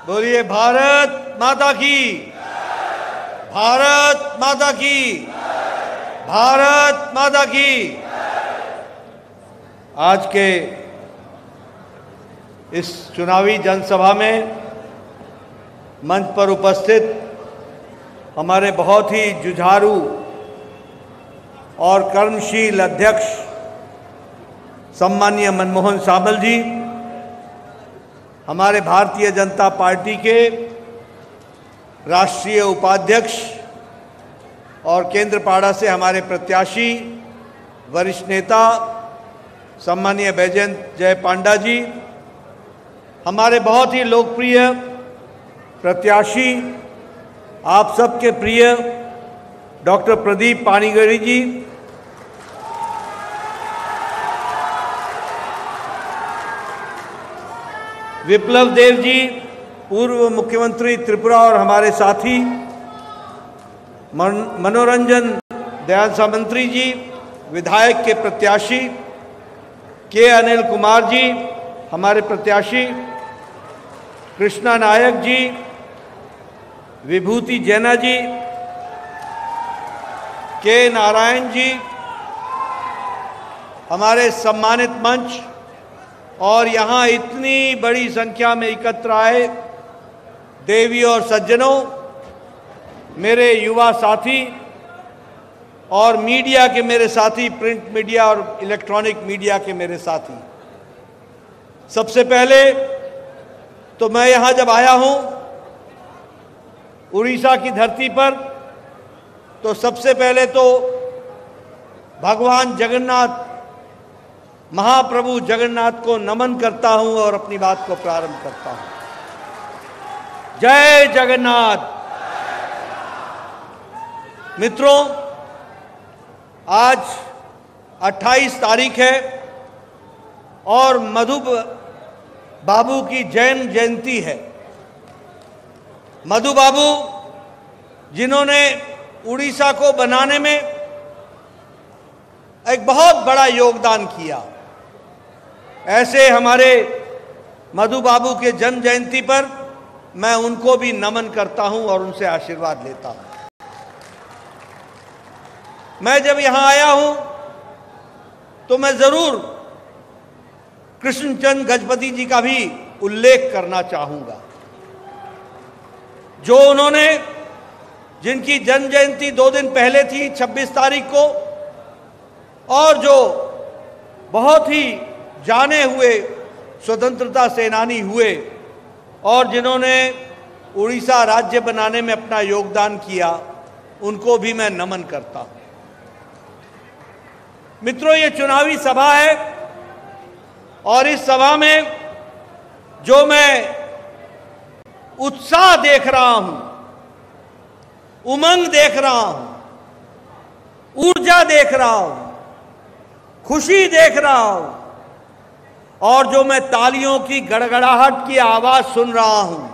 बोलिए भारत माता की, भारत माता की, भारत माता की। आज के इस चुनावी जनसभा में मंच पर उपस्थित हमारे बहुत ही जुझारू और कर्मशील अध्यक्ष सम्माननीय मनमोहन सामल जी, हमारे भारतीय जनता पार्टी के राष्ट्रीय उपाध्यक्ष और केंद्रपाड़ा से हमारे प्रत्याशी वरिष्ठ नेता सम्माननीय बैजयंत जय पांडा जी, हमारे बहुत ही लोकप्रिय प्रत्याशी आप सबके प्रिय डॉक्टर प्रदीप पानीगढ़ी जी, विप्लव देव जी पूर्व मुख्यमंत्री त्रिपुरा और हमारे साथी, मनोरंजन दयाल सामंतरी जी विधायक के प्रत्याशी, के अनिल कुमार जी हमारे प्रत्याशी, कृष्णा नायक जी, विभूति जैना जी, के नारायण जी, हमारे सम्मानित मंच और यहाँ इतनी बड़ी संख्या में एकत्र आए देवी और सज्जनों, मेरे युवा साथी और मीडिया के मेरे साथी, प्रिंट मीडिया और इलेक्ट्रॉनिक मीडिया के मेरे साथी। सबसे पहले तो मैं यहाँ जब आया हूँ उड़ीसा की धरती पर, तो सबसे पहले तो भगवान जगन्नाथ, महाप्रभु जगन्नाथ को नमन करता हूँ और अपनी बात को प्रारंभ करता हूँ। जय जगन्नाथ। मित्रों, आज 28 तारीख है और मधु बाबू की जन्म जयंती है। मधु बाबू जिन्होंने उड़ीसा को बनाने में एक बहुत बड़ा योगदान किया, ऐसे हमारे मधु बाबू के जन्म जयंती पर मैं उनको भी नमन करता हूं और उनसे आशीर्वाद लेता हूं। मैं जब यहां आया हूं तो मैं जरूर कृष्णचंद गजपति जी का भी उल्लेख करना चाहूंगा, जो उन्होंने, जिनकी जन्म जयंती 2 दिन पहले थी 26 तारीख को, और जो बहुत ही जाने हुए स्वतंत्रता सेनानी हुए और जिन्होंने उड़ीसा राज्य बनाने में अपना योगदान किया, उनको भी मैं नमन करता हूं। मित्रों, ये चुनावी सभा है और इस सभा में जो मैं उत्साह देख रहा हूं, उमंग देख रहा हूं, ऊर्जा देख रहा हूं, खुशी देख रहा हूं और जो मैं तालियों की गड़गड़ाहट की आवाज सुन रहा हूं,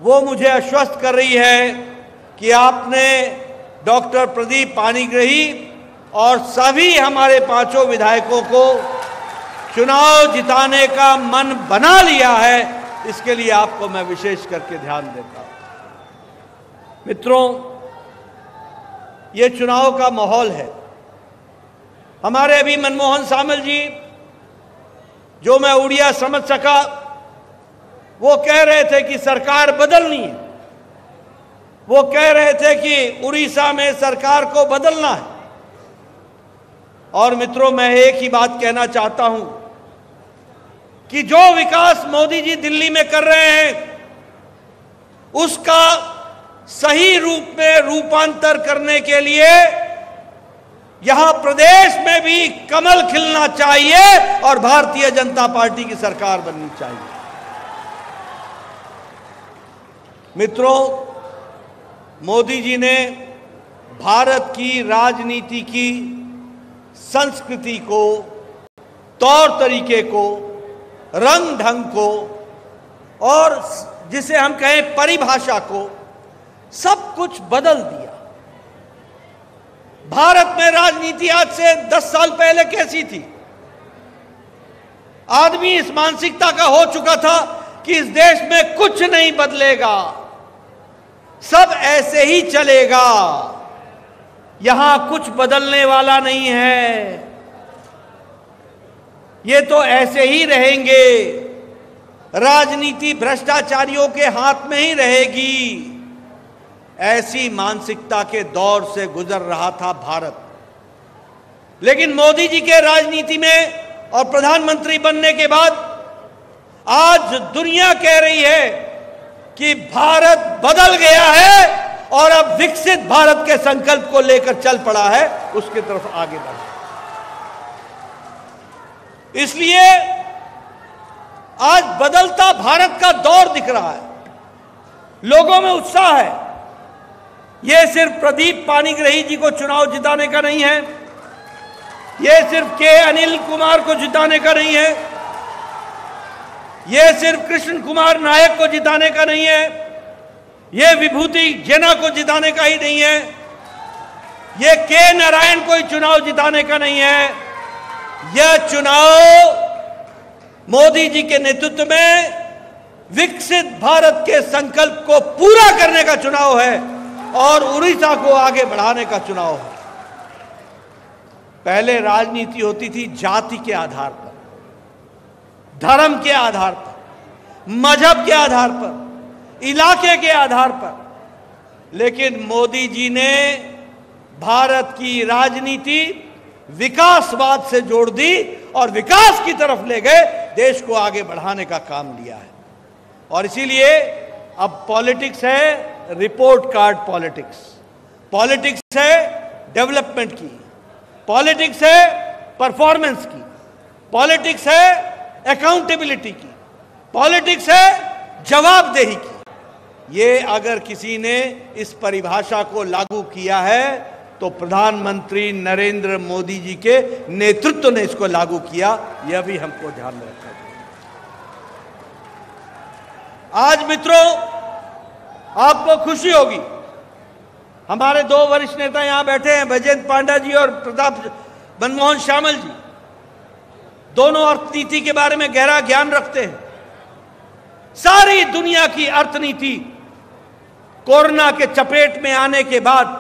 वो मुझे आश्वस्त कर रही है कि आपने डॉक्टर प्रदीप पानीगढ़ी और सभी हमारे 5 विधायकों को चुनाव जिताने का मन बना लिया है। इसके लिए आपको मैं विशेष करके ध्यान देता हूं। मित्रों, ये चुनाव का माहौल है। हमारे अभी मनमोहन सामल जी, जो मैं उड़िया समझ सका, वो कह रहे थे कि सरकार बदलनी है। वो कह रहे थे कि उड़ीसा में सरकार को बदलना है। और मित्रों, मैं एक ही बात कहना चाहता हूं कि जो विकास मोदी जी दिल्ली में कर रहे हैं, उसका सही रूप में रूपांतर करने के लिए यहां प्रदेश में भी कमल खिलना चाहिए और भारतीय जनता पार्टी की सरकार बननी चाहिए। मित्रों, मोदी जी ने भारत की राजनीति की संस्कृति को, तौर तरीके को, रंग ढंग को और जिसे हम कहें परिभाषा को, सब कुछ बदल दिया। भारत में राजनीति आज से 10 साल पहले कैसी थी? आदमी इस मानसिकता का हो चुका था कि इस देश में कुछ नहीं बदलेगा, सब ऐसे ही चलेगा, यहां कुछ बदलने वाला नहीं है, ये तो ऐसे ही रहेंगे, राजनीति भ्रष्टाचारियों के हाथ में ही रहेगी। ऐसी मानसिकता के दौर से गुजर रहा था भारत। लेकिन मोदी जी के राजनीति में और प्रधानमंत्री बनने के बाद आज दुनिया कह रही है कि भारत बदल गया है और अब विकसित भारत के संकल्प को लेकर चल पड़ा है, उसकी तरफ आगे बढ़ा। इसलिए आज बदलता भारत का दौर दिख रहा है, लोगों में उत्साह है। यह सिर्फ प्रदीप पाणिग्राही जी को चुनाव जिताने का नहीं है, यह सिर्फ के अनिल कुमार को जिताने का नहीं है, यह सिर्फ कृष्ण कुमार नायक को जिताने का नहीं है, यह विभूति जेना को जिताने का ही नहीं है, यह के नारायण को ही चुनाव जिताने का नहीं है। यह चुनाव मोदी जी के नेतृत्व में विकसित भारत के संकल्प को पूरा करने का चुनाव है और उड़ीसा को आगे बढ़ाने का चुनाव है। पहले राजनीति होती थी जाति के आधार पर, धर्म के आधार पर, मजहब के आधार पर, इलाके के आधार पर। लेकिन मोदी जी ने भारत की राजनीति विकासवाद से जोड़ दी और विकास की तरफ ले गए, देश को आगे बढ़ाने का काम लिया है। और इसीलिए अब पॉलिटिक्स है रिपोर्ट कार्ड पॉलिटिक्स, पॉलिटिक्स है डेवलपमेंट की, पॉलिटिक्स है परफॉर्मेंस की, पॉलिटिक्स है अकाउंटेबिलिटी की, पॉलिटिक्स है जवाबदेही की। ये अगर किसी ने इस परिभाषा को लागू किया है तो प्रधानमंत्री नरेंद्र मोदी जी के नेतृत्व ने इसको लागू किया, यह भी हमको ध्यान में रखना चाहिए। आज मित्रों, आपको खुशी होगी, हमारे दो वरिष्ठ नेता यहां बैठे हैं, बैजयंत पांडा जी और प्रताप मनमोहन श्यामल जी, दोनों अर्थनीति के बारे में गहरा ज्ञान रखते हैं। सारी दुनिया की अर्थनीति कोरोना के चपेट में आने के बाद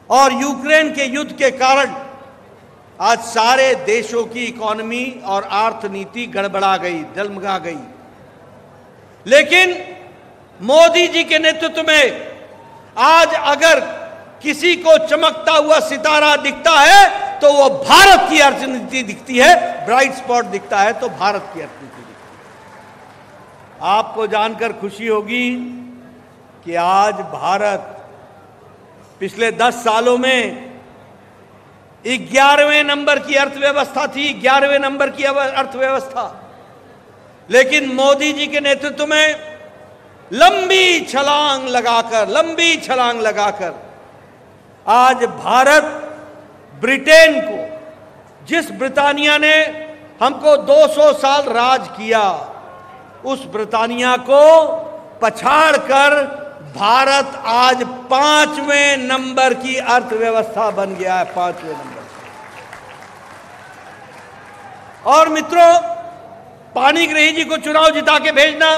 और यूक्रेन के युद्ध के कारण आज सारे देशों की इकोनॉमी और अर्थनीति गड़बड़ा गई, डगमगा गई। लेकिन मोदी जी के नेतृत्व में आज अगर किसी को चमकता हुआ सितारा दिखता है तो वो भारत की अर्थनीति दिखती है, ब्राइट स्पॉट दिखता है तो भारत की अर्थनीति दिखती है। आपको जानकर खुशी होगी कि आज भारत पिछले 10 सालों में 11वें नंबर की अर्थव्यवस्था थी, 11वें नंबर की अर्थव्यवस्था। लेकिन मोदी जी के नेतृत्व में लंबी छलांग लगाकर आज भारत ब्रिटेन को, जिस ब्रिटानिया ने हमको 200 साल राज किया, उस ब्रिटानिया को पछाड़कर भारत आज 5वें नंबर की अर्थव्यवस्था बन गया है, 5वें नंबर। और मित्रों, पाणिग्राही जी को चुनाव जिता के भेजना,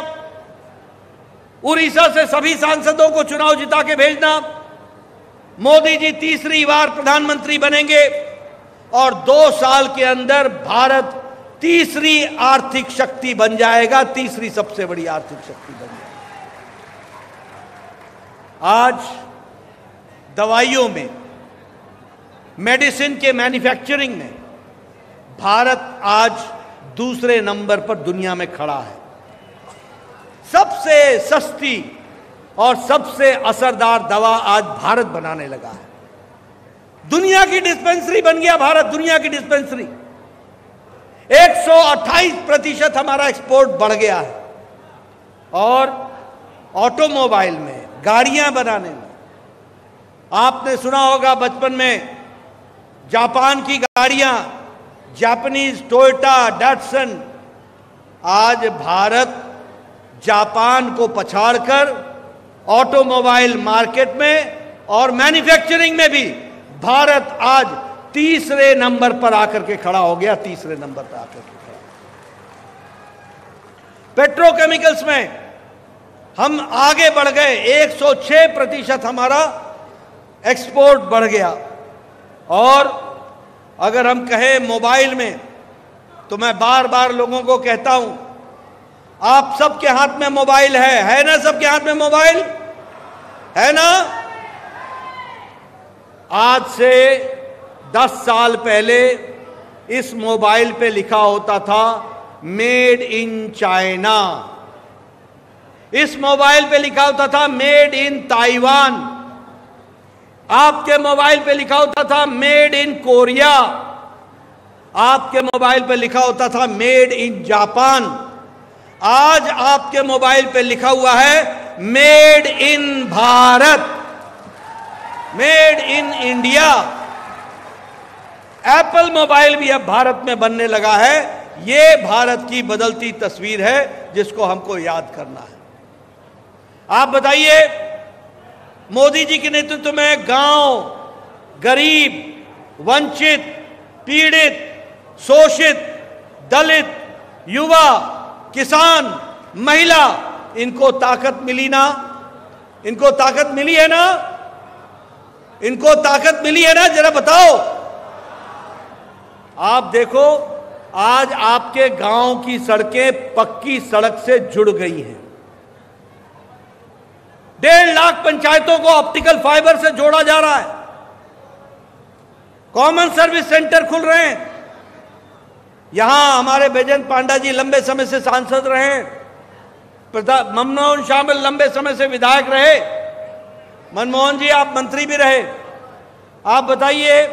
उड़ीसा से सभी सांसदों को चुनाव जिता के भेजना, मोदी जी तीसरी बार प्रधानमंत्री बनेंगे और 2 साल के अंदर भारत तीसरी आर्थिक शक्ति बन जाएगा, तीसरी सबसे बड़ी आर्थिक शक्ति बन जाएगी। आज दवाइयों में, मेडिसिन के मैन्युफैक्चरिंग में भारत आज दूसरे नंबर पर दुनिया में खड़ा है। सबसे सस्ती और सबसे असरदार दवा आज भारत बनाने लगा है। दुनिया की डिस्पेंसरी बन गया भारत, दुनिया की डिस्पेंसरी। 128% हमारा एक्सपोर्ट बढ़ गया है। और ऑटोमोबाइल में, गाड़ियां बनाने में, आपने सुना होगा बचपन में जापान की गाड़ियां, जापानीज टोयोटा, डैटसन। आज भारत जापान को पछाड़कर ऑटोमोबाइल मार्केट में और मैन्युफैक्चरिंग में भी भारत आज तीसरे नंबर पर आकर के खड़ा हो गया, तीसरे नंबर पर आकर के खड़ा। पेट्रोकेमिकल्स में हम आगे बढ़ गए, 106% हमारा एक्सपोर्ट बढ़ गया। और अगर हम कहें मोबाइल में, तो मैं बार बार लोगों को कहता हूं, आप सबके हाथ में मोबाइल है ना? सबके हाथ में मोबाइल है ना? आज से 10 साल पहले इस मोबाइल पे लिखा होता था मेड इन चाइना, इस मोबाइल पे लिखा होता था मेड इन ताइवान, आपके मोबाइल पे लिखा होता था मेड इन कोरिया, आपके मोबाइल पे लिखा होता था मेड इन जापान। आज आपके मोबाइल पे लिखा हुआ है made in Bharat, made in India. Apple mobile भी अब भारत में बनने लगा है। यह भारत की बदलती तस्वीर है जिसको हमको याद करना है। आप बताइए, मोदी जी के नेतृत्व में गांव, गरीब, वंचित, पीड़ित, शोषित, दलित, युवा, किसान, महिला, इनको ताकत मिली ना? इनको ताकत मिली है ना? इनको ताकत मिली है ना? जरा बताओ। आप देखो, आज आपके गांव की सड़कें पक्की सड़क से जुड़ गई हैं। 1.5 लाख पंचायतों को ऑप्टिकल फाइबर से जोड़ा जा रहा है। कॉमन सर्विस सेंटर खुल रहे हैं। यहां हमारे बैजयंत पांडा जी लंबे समय से सांसद रहे, मनमोहन शामिल लंबे समय से विधायक रहे, मनमोहन जी आप मंत्री भी रहे। आप बताइए,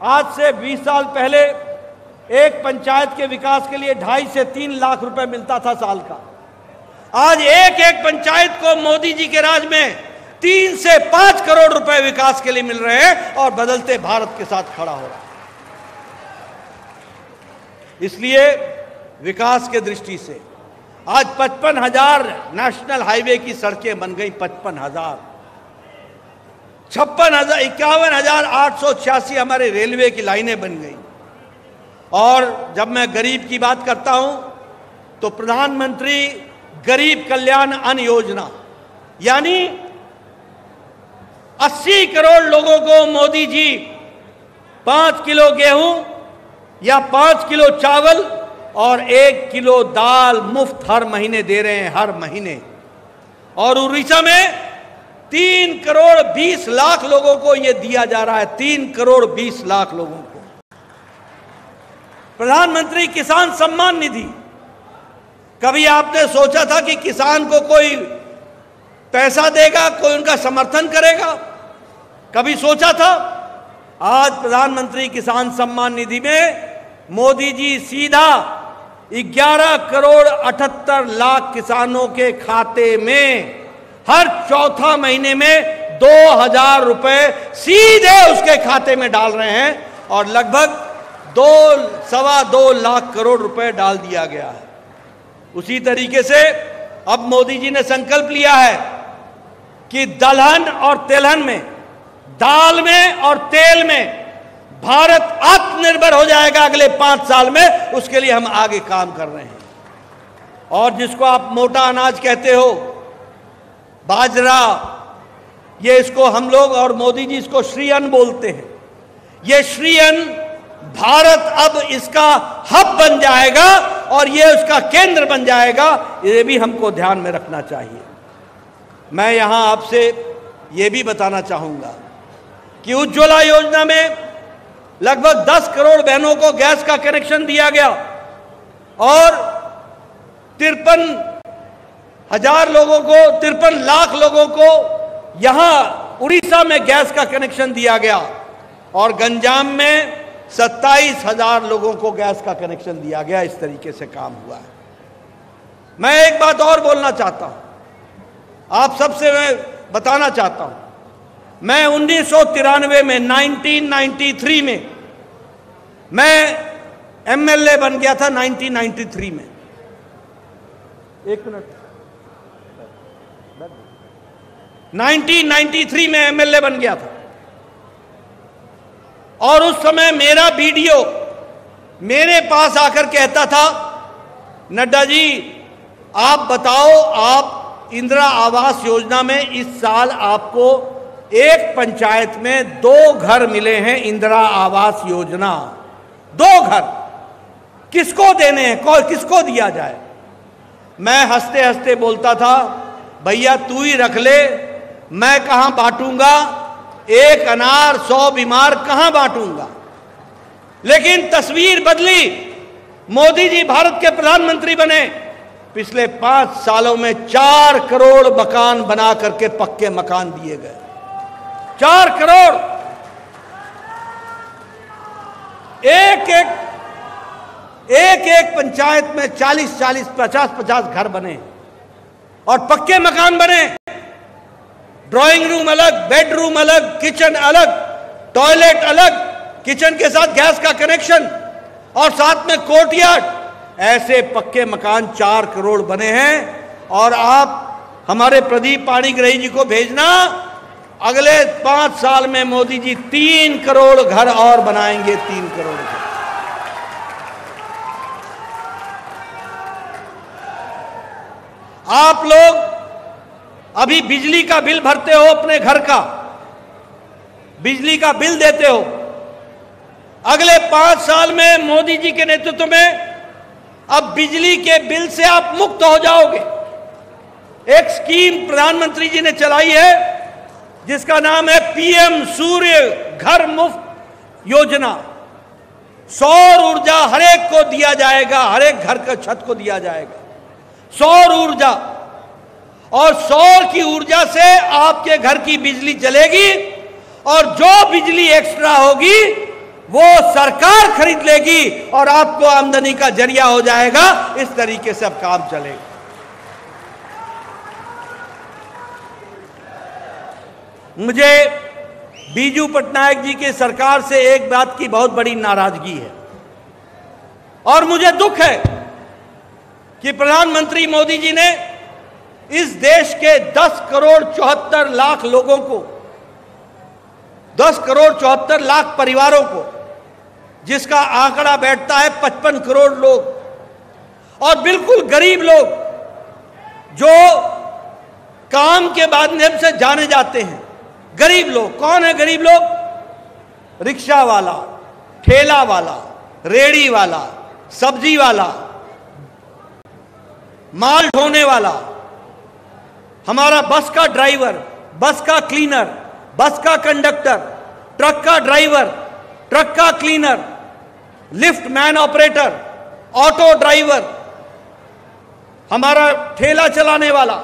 आज से 20 साल पहले एक पंचायत के विकास के लिए 2.5 से 3 लाख रुपए मिलता था साल का। आज एक एक पंचायत को मोदी जी के राज में 3 से 5 करोड़ रुपए विकास के लिए मिल रहे हैं और बदलते भारत के साथ खड़ा हो रहा है। इसलिए विकास के दृष्टि से आज 55,000 नेशनल हाईवे की सड़कें बन गई। 55,000, 51,886 हमारे रेलवे की लाइनें बन गई। और जब मैं गरीब की बात करता हूं तो प्रधानमंत्री गरीब कल्याण अन्न योजना, यानी 80 करोड़ लोगों को मोदी जी 5 किलो गेहूं या 5 किलो चावल और 1 किलो दाल मुफ्त हर महीने दे रहे हैं, हर महीने। और उड़ीसा में 3 करोड़ 20 लाख लोगों को यह दिया जा रहा है। 3 करोड़ 20 लाख लोगों को। प्रधानमंत्री किसान सम्मान निधि, कभी आपने सोचा था कि किसान को कोई पैसा देगा, कोई उनका समर्थन करेगा? कभी सोचा था? आज प्रधानमंत्री किसान सम्मान निधि में मोदी जी सीधा 11 करोड़ 78 लाख किसानों के खाते में हर चौथा महीने में 2,000 रुपए सीधे उसके खाते में डाल रहे हैं। और लगभग 2-2.25 लाख करोड़ रुपए डाल दिया गया है। उसी तरीके से अब मोदी जी ने संकल्प लिया है कि दलहन और तेलहन में, दाल में और तेल में भारत आत्मनिर्भर हो जाएगा अगले 5 साल में। उसके लिए हम आगे काम कर रहे हैं। और जिसको आप मोटा अनाज कहते हो, बाजरा, ये इसको हम लोग और मोदी जी इसको श्री अन्न बोलते हैं। ये श्री अन्न भारत अब इसका हब बन जाएगा और ये उसका केंद्र बन जाएगा। ये भी हमको ध्यान में रखना चाहिए। मैं यहां आपसे ये भी बताना चाहूंगा कि उज्ज्वला योजना में लगभग 10 करोड़ बहनों को गैस का कनेक्शन दिया गया और 53,000 लोगों को, 53 लाख लोगों को यहां उड़ीसा में गैस का कनेक्शन दिया गया और गंजाम में 27,000 लोगों को गैस का कनेक्शन दिया गया। इस तरीके से काम हुआ है। मैं एक बात और बोलना चाहता हूं, आप सबसे मैं बताना चाहता हूं। मैं 1993 में, 1993 में मैं एमएलए बन गया था। 1993 में, एक मिनट, 1993 में एमएलए बन गया था। और उस समय मेरा बीडीओ मेरे पास आकर कहता था, नड्डा जी आप बताओ, आप इंदिरा आवास योजना में इस साल आपको एक पंचायत में 2 घर मिले हैं। इंदिरा आवास योजना 2 घर किसको देने हैं, किसको दिया जाए? मैं हंसते हंसते बोलता था, भैया तू ही रख ले, मैं कहां बांटूंगा, 1 अनार 100 बीमार कहां बांटूंगा। लेकिन तस्वीर बदली, मोदी जी भारत के प्रधानमंत्री बने, पिछले 5 सालों में 4 करोड़ मकान बना करके पक्के मकान दिए गए। 4 करोड़, एक पंचायत में 40-40, 50-50 घर बने और पक्के मकान बने। ड्राइंग रूम अलग, बेडरूम अलग, किचन अलग, टॉयलेट अलग, किचन के साथ गैस का कनेक्शन और साथ में कोर्टयार्ड, ऐसे पक्के मकान 4 करोड़ बने हैं। और आप हमारे प्रदीप पाणिग्राही जी को भेजना, अगले 5 साल में मोदी जी 3 करोड़ घर और बनाएंगे। 3 करोड़ घर। आप लोग अभी बिजली का बिल भरते हो, अपने घर का बिजली का बिल देते हो। अगले 5 साल में मोदी जी के नेतृत्व में अब बिजली के बिल से आप मुक्त हो जाओगे। एक स्कीम प्रधानमंत्री जी ने चलाई है जिसका नाम है पीएम सूर्य घर मुफ्त योजना। सौर ऊर्जा हर एक को दिया जाएगा, हर एक घर का छत को दिया जाएगा सौर ऊर्जा, और सौर की ऊर्जा से आपके घर की बिजली चलेगी और जो बिजली एक्स्ट्रा होगी वो सरकार खरीद लेगी और आपको आमदनी का जरिया हो जाएगा। इस तरीके से अब काम चलेगा। मुझे बीजू पटनायक जी की सरकार से एक बात की बहुत बड़ी नाराजगी है और मुझे दुख है कि प्रधानमंत्री मोदी जी ने इस देश के 10 करोड़ 74 लाख लोगों को, 10 करोड़ 74 लाख परिवारों को, जिसका आंकड़ा बैठता है 55 करोड़ लोग, और बिल्कुल गरीब लोग जो काम के माध्यम से जाने जाते हैं। गरीब लोग कौन है? गरीब लोग रिक्शा वाला, ठेला वाला, रेड़ी वाला, सब्जी वाला, माल ढोने वाला, हमारा बस का ड्राइवर, बस का क्लीनर, बस का कंडक्टर, ट्रक का ड्राइवर, ट्रक का cleaner, lift man operator, auto driver, हमारा ठेला चलाने वाला,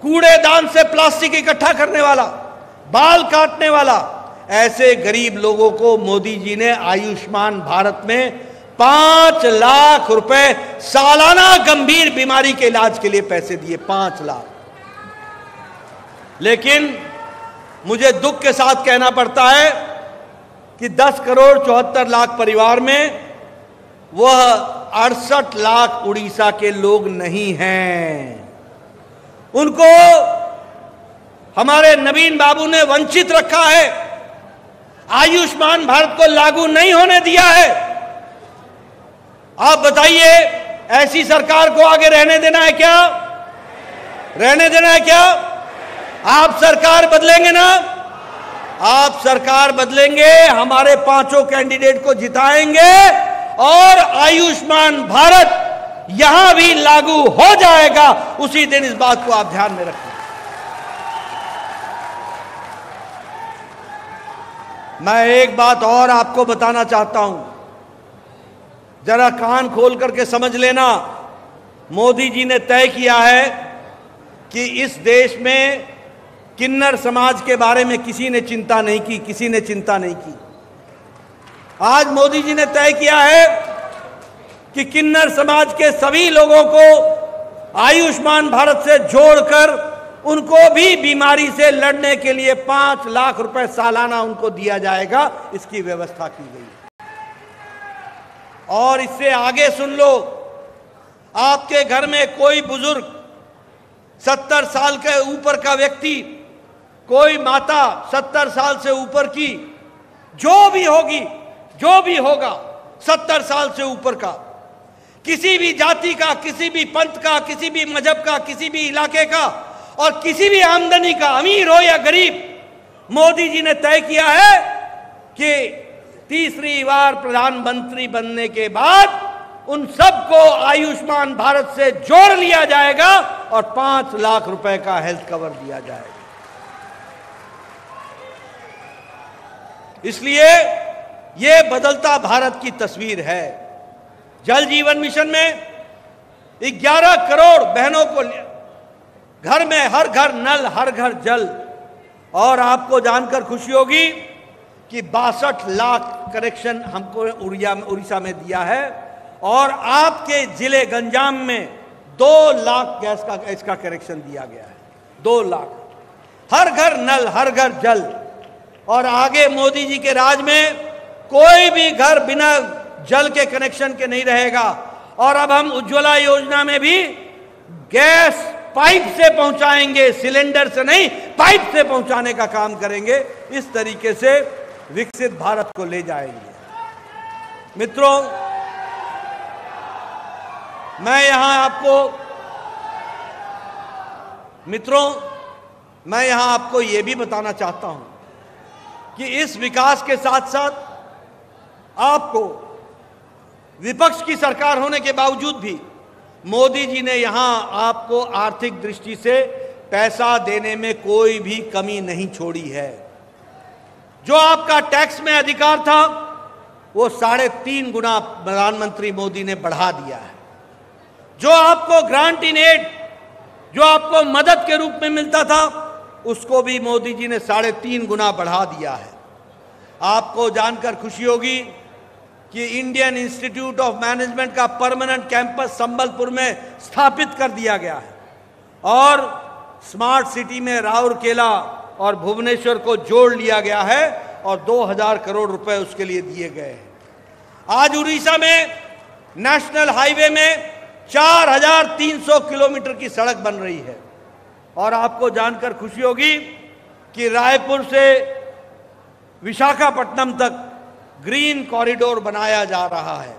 कूड़ेदान से प्लास्टिक इकट्ठा करने वाला, बाल काटने वाला, ऐसे गरीब लोगों को मोदी जी ने आयुष्मान भारत में 5 लाख रुपए सालाना गंभीर बीमारी के इलाज के लिए पैसे दिए। 5 लाख। लेकिन मुझे दुख के साथ कहना पड़ता है कि 10 करोड़ 74 लाख परिवार में वह 68 लाख उड़ीसा के लोग नहीं हैं। उनको हमारे नवीन बाबू ने वंचित रखा है, आयुष्मान भारत को लागू नहीं होने दिया है। आप बताइए, ऐसी सरकार को आगे रहने देना है क्या? रहने देना है क्या? आप सरकार बदलेंगे ना? आप सरकार बदलेंगे, हमारे 5 कैंडिडेट को जिताएंगे और आयुष्मान भारत यहां भी लागू हो जाएगा। उसी दिन इस बात को आप ध्यान में रखें। मैं एक बात और आपको बताना चाहता हूं, जरा कान खोल करके समझ लेना। मोदी जी ने तय किया है कि इस देश में किन्नर समाज के बारे में किसी ने चिंता नहीं की, किसी ने चिंता नहीं की। आज मोदी जी ने तय किया है कि किन्नर समाज के सभी लोगों को आयुष्मान भारत से जोड़कर उनको भी बीमारी से लड़ने के लिए 5 लाख रुपए सालाना उनको दिया जाएगा। इसकी व्यवस्था की गई। और इससे आगे सुन लो, आपके घर में कोई बुजुर्ग 70 साल के ऊपर का व्यक्ति, कोई माता 70 साल से ऊपर की, जो भी होगी, जो भी होगा 70 साल से ऊपर का, किसी भी जाति का, किसी भी पंथ का, किसी भी मजहब का, किसी भी इलाके का और किसी भी आमदनी का, अमीर हो या गरीब, मोदी जी ने तय किया है कि तीसरी बार प्रधानमंत्री बनने के बाद उन सबको आयुष्मान भारत से जोड़ लिया जाएगा और 5 लाख रुपए का हेल्थ कवर दिया जाएगा। इसलिए यह बदलता भारत की तस्वीर है। जल जीवन मिशन में 11 करोड़ बहनों को घर में, हर घर नल, हर घर जल। और आपको जानकर खुशी होगी कि 62 लाख कनेक्शन हमको उड़ीसा में दिया है और आपके जिले गंजाम में 2 लाख गैस का इसका कनेक्शन दिया गया है। 2 लाख, हर घर नल, हर घर जल। और आगे मोदी जी के राज में कोई भी घर बिना जल के कनेक्शन के नहीं रहेगा। और अब हम उज्ज्वला योजना में भी गैस पाइप से पहुंचाएंगे, सिलेंडर से नहीं, पाइप से पहुंचाने का काम करेंगे। इस तरीके से विकसित भारत को ले जाएंगे। मित्रों, मैं यहां आपको यह भी बताना चाहता हूं कि इस विकास के साथ साथ आपको विपक्ष की सरकार होने के बावजूद भी मोदी जी ने यहां आपको आर्थिक दृष्टि से पैसा देने में कोई भी कमी नहीं छोड़ी है। जो आपका टैक्स में अधिकार था वो 3.5 गुना प्रधानमंत्री मोदी ने बढ़ा दिया है। जो आपको ग्रांट इन एड, जो आपको मदद के रूप में मिलता था, उसको भी मोदी जी ने 3.5 गुना बढ़ा दिया है। आपको जानकर खुशी होगी कि इंडियन इंस्टीट्यूट ऑफ मैनेजमेंट का परमानेंट कैंपस संबलपुर में स्थापित कर दिया गया है और स्मार्ट सिटी में राउरकेला और भुवनेश्वर को जोड़ लिया गया है और 2000 करोड़ रुपए उसके लिए दिए गए हैं। आज उड़ीसा में नेशनल हाईवे में 4300 किलोमीटर की सड़क बन रही है। और आपको जानकर खुशी होगी कि रायपुर से विशाखापट्टनम तक ग्रीन कॉरिडोर बनाया जा रहा है।